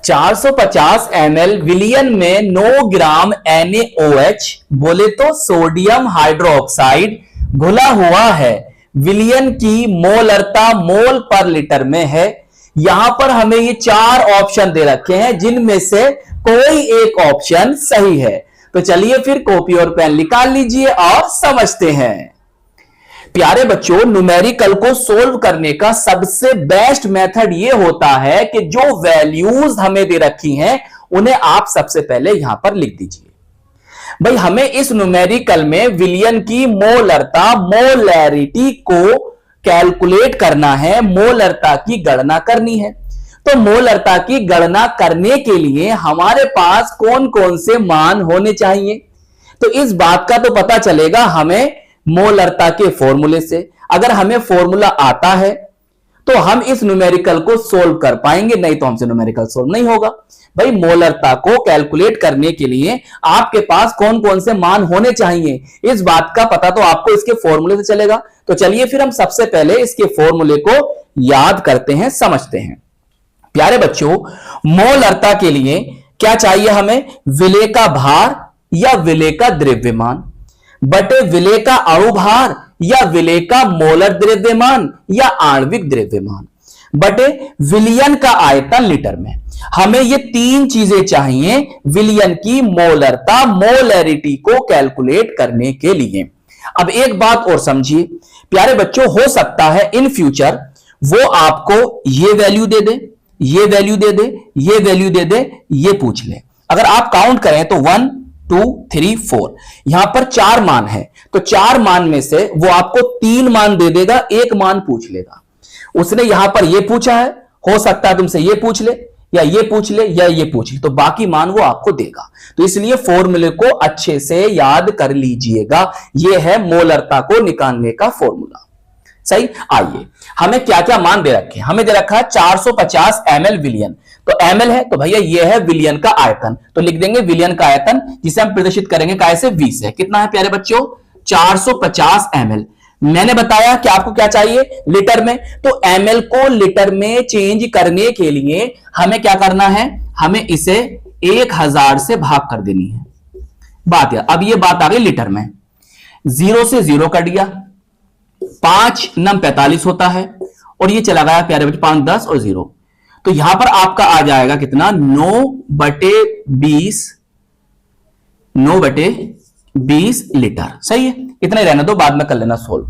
450 ml विलियन में 9 ग्राम NaOH बोले तो सोडियम हाइड्रोक्साइड घुला हुआ है। विलियन की मोलरता मोल पर लीटर में है। यहां पर हमें ये 4 ऑप्शन दे रखे हैं जिनमें से कोई एक ऑप्शन सही है। तो चलिए फिर कॉपी और पेन निकाल लीजिए और समझते हैं। प्यारे बच्चों, न्यूमेरिकल को सोल्व करने का सबसे बेस्ट मेथड यह होता है कि जो वैल्यूज हमें दे रखी हैं उन्हें आप सबसे पहले यहां पर लिख दीजिए। भाई हमें इस न्यूमेरिकल में विलियन की मोलरता मोलैरिटी को कैलकुलेट करना है, मोलरता की गणना करनी है। तो मोलरता की गणना करने के लिए हमारे पास कौन कौन से मान होने चाहिए, तो इस बात का तो पता चलेगा हमें मोलरता के फॉर्मूले से। अगर हमें फॉर्मूला आता है तो हम इस न्यूमेरिकल को सोल्व कर पाएंगे, नहीं तो हमसे न्यूमेरिकल सोल्व नहीं होगा। भाई मोलरता को कैलकुलेट करने के लिए आपके पास कौन कौन से मान होने चाहिए, इस बात का पता तो आपको इसके फॉर्मूले से चलेगा। तो चलिए फिर हम सबसे पहले इसके फॉर्मूले को याद करते हैं, समझते हैं। प्यारे बच्चों, मोलरता के लिए क्या चाहिए हमें, विलेय का भार या विलेय का द्रव्यमान बटे विलेय का अणुभार या विलेय का मोलर द्रव्यमान या आणविक द्रव्यमान बटे विलियन का आयतन लीटर में। हमें ये 3 चीजें चाहिए विलियन की मोलरता मोलैरिटी को कैलकुलेट करने के लिए। अब एक बात और समझिए प्यारे बच्चों, हो सकता है इन फ्यूचर वो आपको ये वैल्यू दे दे, ये वैल्यू दे दे, ये वैल्यू दे दे, ये पूछ ले। अगर आप काउंट करें तो 1 2 3 4 यहां पर 4 मान है, तो 4 मान में से वो आपको 3 मान दे देगा, 1 मान पूछ लेगा। उसने यहां पर ये पूछा है, हो सकता है तुमसे ये पूछ ले या ये पूछ ले या ये पूछ ले, तो बाकी मान वो आपको देगा। तो इसलिए फॉर्मूले को अच्छे से याद कर लीजिएगा, ये है मोलरता को निकालने का फॉर्मूला। सही, आइए हमें क्या क्या मान दे रखे हैं। हमें दे रखा है 450 ml विलियन, तो ml है तो भैया ये है विलियन का आयतन, तो लिख देंगे विलियन का आयतन, जिसे हम प्रदर्शित करेंगे कैसे, 20 है। कितना है प्यारे बच्चों, 450 ml। मैंने बताया कि आपको क्या चाहिए लीटर में, तो ml को लीटर में चेंज करने के लिए हमें क्या करना है, हमें इसे 1000 से भाग कर देनी है। बात यार, अब ये बात आ गई लीटर में, 0 से 0 कट गया, 5 9 45 होता है, और ये चला गया प्यारे बच्चे 5 10 और 0, तो यहां पर आपका आ जाएगा कितना, 9/20 लीटर। सही है, इतना ही रहना दो, बाद में कर लेना सोल्व।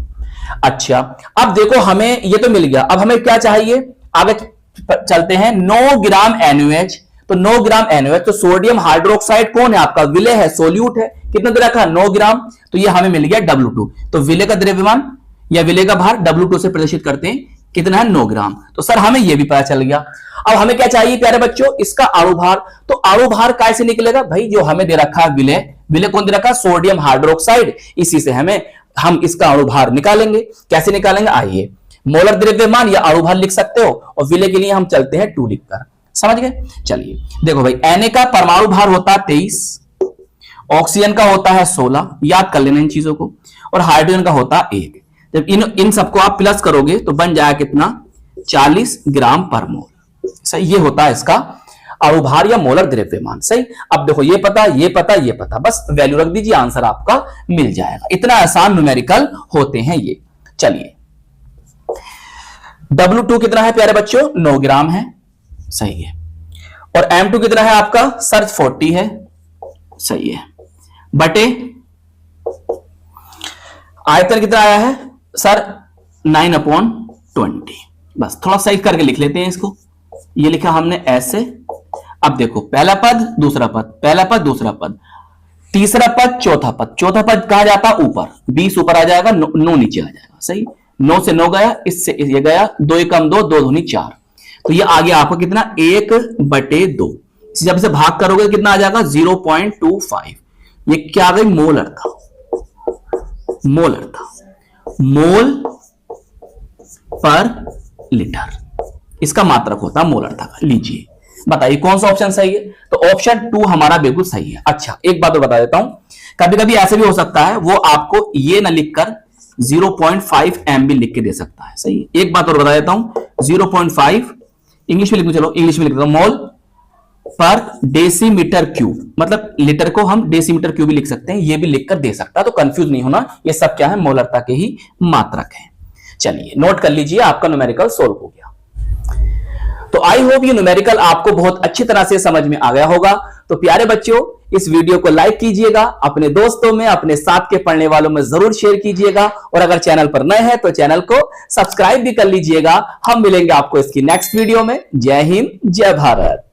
अच्छा, अब देखो हमें ये तो मिल गया, अब हमें क्या चाहिए, आगे चलते हैं। 9 ग्राम NaOH, तो 9 ग्राम NaOH, तो सोडियम हाइड्रोक्साइड कौन है आपका, विलेय है, सोल्यूट है। कितना दे रखा, 9 ग्राम, तो ये हमें मिल गया W2। तो विलेय का द्रव्यमान या विलेय का भार W2 से प्रदर्शित करते हैं, कितना है, 9 ग्राम। तो सर हमें यह भी पता चल गया। अब हमें क्या चाहिए प्यारे बच्चों, इसका अणुभार, तो अणुभार कैसे निकलेगा भाई, जो हमें दे रखा है विलेय, विलेय कौन दे रखा है, सोडियम हाइड्रोक्साइड, इसी से हम इसका अणुभार निकालेंगे। कैसे निकालेंगे, आइए, मोलर द्रव्यमान या अणुभार लिख सकते हो, और विलेय के लिए हम चलते हैं 2 लिखकर, समझ गए। चलिए देखो भाई, Na का परमाणु भार होता है 23, ऑक्सीजन का होता है 16, याद कर लेना इन चीजों को, और हाइड्रोजन का होता है 1। जब इन सबको आप प्लस करोगे तो बन जाएगा कितना, 40 ग्राम पर मोल। सही, ये होता है इसका अणुभार या मोलर द्रव्यमान। सही, अब देखो ये पता, ये पता, ये पता, बस वैल्यू रख दीजिए, आंसर आपका मिल जाएगा। इतना आसान न्यूमेरिकल होते हैं ये। चलिए, W2 कितना है प्यारे बच्चों, 9 ग्राम है, सही है, और M2 कितना है आपका, सर 40 है, सही है, बटे आयतन कितना आया है सर, 9/20। बस थोड़ा सही करके लिख लेते हैं इसको, ये लिखा हमने ऐसे। अब देखो, पहला पद दूसरा पद, पहला पद दूसरा पद, तीसरा पद चौथा पद, चौथा पद कहां जाता, ऊपर, 20 ऊपर आ जाएगा, 9 नीचे आ जाएगा। सही, 9 से 9 गया, इससे ये गया, 2 कम 2, 2 दूनी 4, तो ये आ गया आपको कितना, 1/2। जब से भाग करोगे कितना आ जाएगा, 0.25। ये क्या आ गई, मोलर था, मोलर था, मोल पर लीटर, इसका मात्रक होता मोलर था। लीजिए बताइए कौन सा ऑप्शन सही है, तो ऑप्शन 2 हमारा बिल्कुल सही है। अच्छा, एक बात और बता देता हूं, कभी कभी ऐसे भी हो सकता है वो आपको ये ना लिखकर 0.5 MB लिख के दे सकता है। सही, एक बात और बता देता हूं, 0.5 इंग्लिश में लिखूं, चलो इंग्लिश में लिख देता हूं, मोल पर डेसीमीटर क्यूब, मतलब लीटर को हम डेसीमीटर क्यूब भी लिख सकते हैं, ये भी लिखकर दे सकता है, तो कंफ्यूज नहीं होना, ये सब क्या है, मोलरता के ही मात्रक हैं। चलिए नोट कर लीजिए, आपका न्यूमेरिकल सोल्व हो गया। तो आई होप ये न्यूमेरिकल आपको बहुत अच्छी तरह से समझ में आ गया होगा। तो प्यारे बच्चों, इस वीडियो को लाइक कीजिएगा, अपने दोस्तों में, अपने साथ के पढ़ने वालों में जरूर शेयर कीजिएगा, और अगर चैनल पर नए हैं तो चैनल को सब्सक्राइब भी कर लीजिएगा। हम मिलेंगे आपको इसकी नेक्स्ट वीडियो में। जय हिंद, जय भारत।